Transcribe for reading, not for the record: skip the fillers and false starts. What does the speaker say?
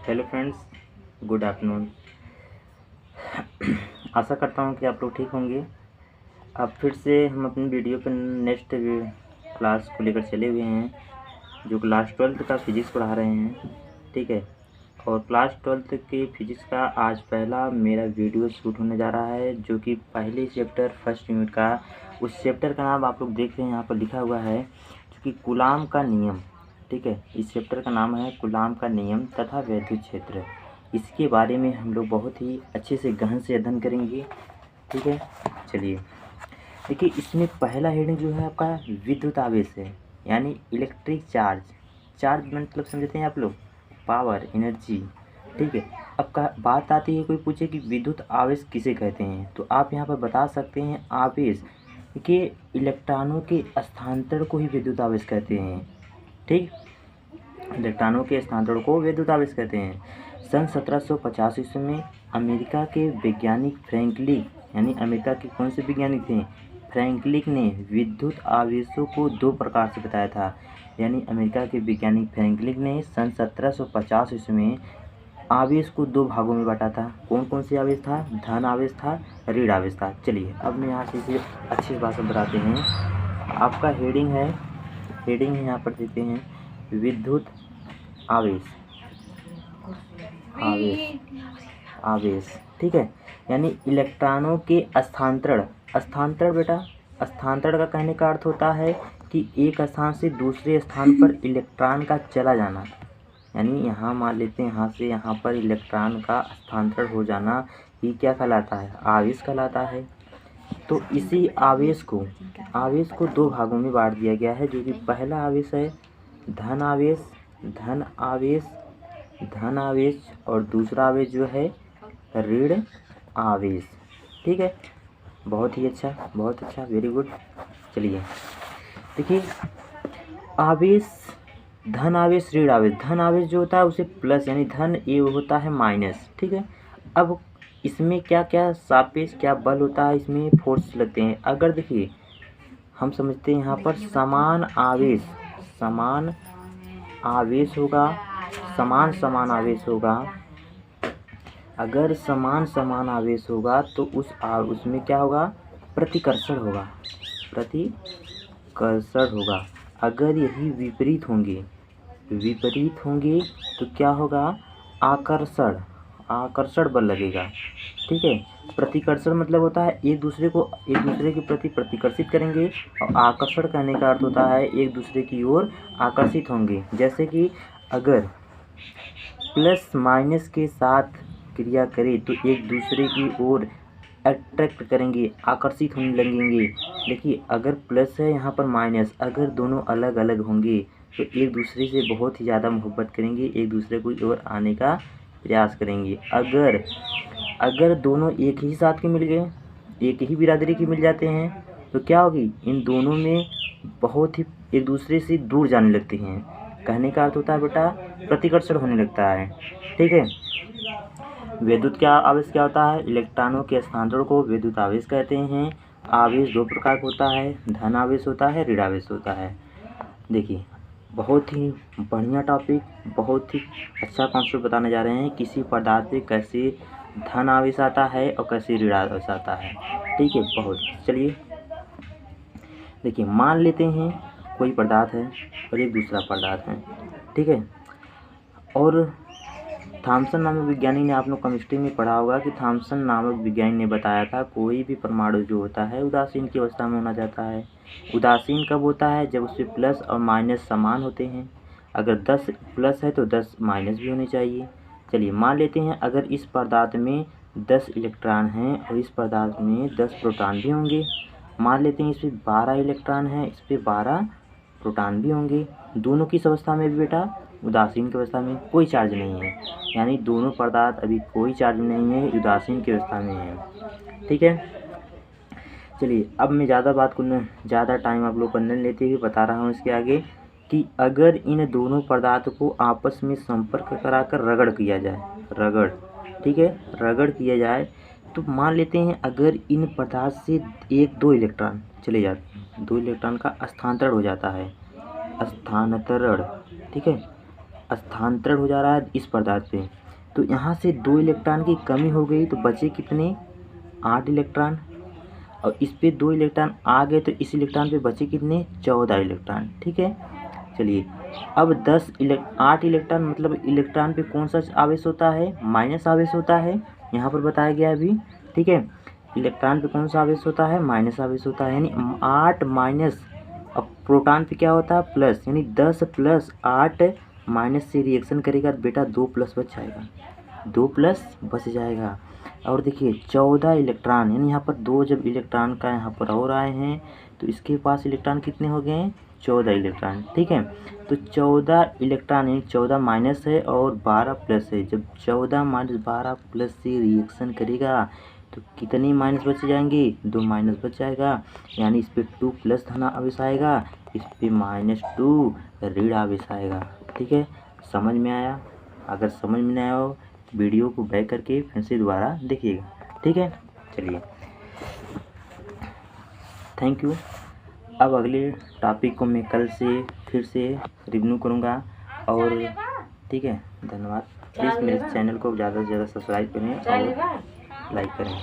Hello friends, good afternoon. आशा करता हूँ कि आप लोग ठीक होंगे। अब फिर से हम अपनी वीडियो पर नेक्स्ट क्लास को लेकर चले हुए हैं, जो क्लास 12th का फिजिक्स पढ़ा रहे हैं। ठीक है, और क्लास 12th के फिजिक्स का आज पहला मेरा वीडियो शूट होने जा रहा है, जो कि पहले चैप्टर फर्स्ट यूनिट का। उस चैप्टर का नाम आप लोग देख रहे हैं, यहाँ पर लिखा हुआ है, जो कि कूलाम का नियम। ठीक है, इस चैप्टर का नाम है कूलाम का नियम तथा वैद्युत क्षेत्र। इसके बारे में हम लोग बहुत ही अच्छे से गहन से अध्ययन करेंगे। ठीक है, चलिए देखिए, इसमें पहला हेडिंग जो है आपका विद्युत आवेश है, यानी इलेक्ट्रिक चार्ज। चार्ज मतलब समझते हैं आप लोग, पावर, एनर्जी। ठीक है, अब का बात आती है, कोई पूछे कि विद्युत आवेश किसे कहते हैं, तो आप यहाँ पर बता सकते हैं आवेश के इलेक्ट्रॉनों के स्थानांतरण को ही विद्युत आवेश कहते हैं। ठीक, इलेक्ट्रॉनों के स्थानांतरण को विद्युत आवेश कहते हैं। सन 1750 ईस्वी में अमेरिका के वैज्ञानिक फ्रैंकलिन, यानी अमेरिका के कौन से वैज्ञानिक थे, फ्रैंकलिन ने विद्युत आवेशों को दो प्रकार से बताया था। यानी अमेरिका के वैज्ञानिक फ्रैंकलिन ने सन 1750 ईस्वी में आवेश को दो भागों में बांटा था। कौन कौन से आवेश था, धन आवेश था, ऋण आवेश था। चलिए अब मैं यहाँ से इसे अच्छी भाषा में बताते हैं। आपका हेडिंग है यहाँ पर देते हैं विद्युत आवेश। आवेश ठीक है, यानी इलेक्ट्रॉनों के स्थानांतरण। स्थानांतरण बेटा, स्थानांतरण का कहने का अर्थ होता है कि एक स्थान से दूसरे स्थान पर इलेक्ट्रॉन का चला जाना। यानी यहाँ मान लेते हैं, यहाँ से यहाँ पर इलेक्ट्रॉन का स्थानांतरण हो जाना ही क्या कहलाता है, आवेश कहलाता है। तो इसी आवेश को दो भागों में बांट दिया गया है, जो कि पहला आवेश है धन आवेश और दूसरा आवेश जो है ऋण आवेश। ठीक है, बहुत अच्छा, वेरी गुड। चलिए देखिए, आवेश, धन आवेश, ऋण आवेश। धन आवेश जो होता है उसे प्लस, यानी धन ए होता है माइनस। ठीक है, अब इसमें क्या क्या सापेक्ष क्या बल होता है, इसमें फोर्स लगते हैं। अगर देखिए हम समझते हैं यहाँ पर समान आवेश होगा, समान आवेश होगा। अगर समान आवेश होगा तो उसमें क्या होगा, प्रतिकर्षण होगा। अगर यही विपरीत होंगे तो क्या होगा, आकर्षण बल लगेगा। ठीक है, प्रतिकर्षण मतलब होता है एक दूसरे के प्रति प्रतिकर्षित करेंगे, और आकर्षण करने का अर्थ होता है एक दूसरे की ओर आकर्षित होंगे। जैसे कि अगर प्लस माइनस के साथ क्रिया करें तो एक दूसरे की ओर अट्रैक्ट करेंगे, आकर्षित होने लगेंगे। देखिए, अगर प्लस है यहाँ पर माइनस, अगर दोनों अलग अलग होंगे तो एक दूसरे से बहुत ही ज़्यादा मोहब्बत करेंगे, एक दूसरे की ओर आने का प्रयास करेंगे। अगर दोनों एक ही साथ के मिल गए, एक ही बिरादरी के मिल जाते हैं, तो क्या होगी, इन दोनों में बहुत ही एक दूसरे से दूर जाने लगते हैं। कहने का अर्थ होता है बेटा, प्रतिकर्षण होने लगता है। ठीक है, विद्युत क्या आवेश क्या होता है, इलेक्ट्रॉनों के स्थानांतरण को विद्युत आवेश कहते हैं। आवेश दो प्रकार का होता है, धन आवेश होता है, ऋण आवेश होता है। देखिए, बहुत ही बढ़िया टॉपिक, बहुत ही अच्छा कॉन्सेप्ट बताने जा रहे हैं, किसी पदार्थ पे कैसे धन आवेश आता है और कैसे ऋण आवेश आता है। ठीक है, बहुत। चलिए देखिए, मान लेते हैं कोई पदार्थ है और एक दूसरा पदार्थ है। ठीक है, और थॉमसन नामक विज्ञानी ने, आप लोग केमिस्ट्री में पढ़ा होगा कि थॉमसन नामक विज्ञानी ने बताया था, कोई भी परमाणु जो होता है उदासीन की अवस्था में होना चाहता है। उदासीन कब होता है, जब उसमें प्लस और माइनस समान होते हैं। अगर 10 प्लस है तो 10 माइनस भी होने चाहिए। चलिए मान लेते हैं, अगर इस पदार्थ में 10 इलेक्ट्रॉन हैं और इस पदार्थ में 10 प्रोटॉन भी होंगे। मान लेते हैं इसमें 12 इलेक्ट्रॉन हैं, इस पर 12 प्रोटॉन भी होंगे। दोनों की अवस्था में भी बेटा, उदासीन की अवस्था में कोई चार्ज नहीं है, यानी दोनों पदार्थ अभी कोई चार्ज नहीं है, उदासीन की अवस्था में है। ठीक है, चलिए अब मैं ज़्यादा टाइम आप लोग को नहीं लेते हुए बता रहा हूँ इसके आगे, कि अगर इन दोनों पदार्थ को आपस में संपर्क कराकर रगड़ किया जाए, ठीक है, रगड़ किया जाए, तो मान लेते हैं अगर इन पदार्थ से 1-2 इलेक्ट्रॉन चले जाते हैं, 2 इलेक्ट्रॉन का स्थानांतरण हो जाता है, स्थानांतरण। ठीक है, स्थानांतरण हो जा रहा है इस पदार्थ पे। तो यहाँ से 2 इलेक्ट्रॉन की कमी हो गई तो बचे कितने, 8 इलेक्ट्रॉन। और इस पे 2 इलेक्ट्रॉन आ गए तो इस इलेक्ट्रॉन पे बचे कितने, 14 इलेक्ट्रॉन। ठीक है, चलिए अब 8 इलेक्ट्रॉन मतलब इलेक्ट्रॉन पे कौन सा आवेश होता है, माइनस आवेश होता है, यहाँ पर बताया गया अभी। ठीक है, इलेक्ट्रॉन पे कौन सा आवेश होता है, माइनस आवेश होता है, यानी 8 माइनस। अब प्रोटॉन पे क्या होता है, प्लस, यानी 10 प्लस 8 माइनस से रिएक्शन करेगा तो बेटा 2 प्लस बच जाएगा, 2 प्लस बच जाएगा। और देखिए 14 इलेक्ट्रॉन, यानी यहाँ पर 2 जब इलेक्ट्रॉन का यहाँ पर और आए हैं तो इसके पास इलेक्ट्रॉन कितने हो गए हैं, 14 इलेक्ट्रॉन। ठीक है, तो 14 इलेक्ट्रॉन यानी 14 माइनस है और 12 प्लस है। जब 14 माइनस 12 प्लस से रिएक्शन करेगा तो कितने माइनस बच जाएंगे, 2 माइनस बच जाएगा, यानी इस पर 2 प्लस धन आवेश आएगा, इस पर -2 ऋण आवेश आएगा। ठीक है, समझ में आया? अगर समझ में नहीं आया हो वीडियो को बैक करके फिर से दोबारा देखिएगा। ठीक है, चलिए थैंक यू। अब अगले टॉपिक को मैं कल से फिर से रिव्यू करूँगा। और ठीक है, धन्यवाद। प्लीज़ मेरे चैनल को ज़्यादा से ज़्यादा सब्सक्राइब करें और लाइक करें।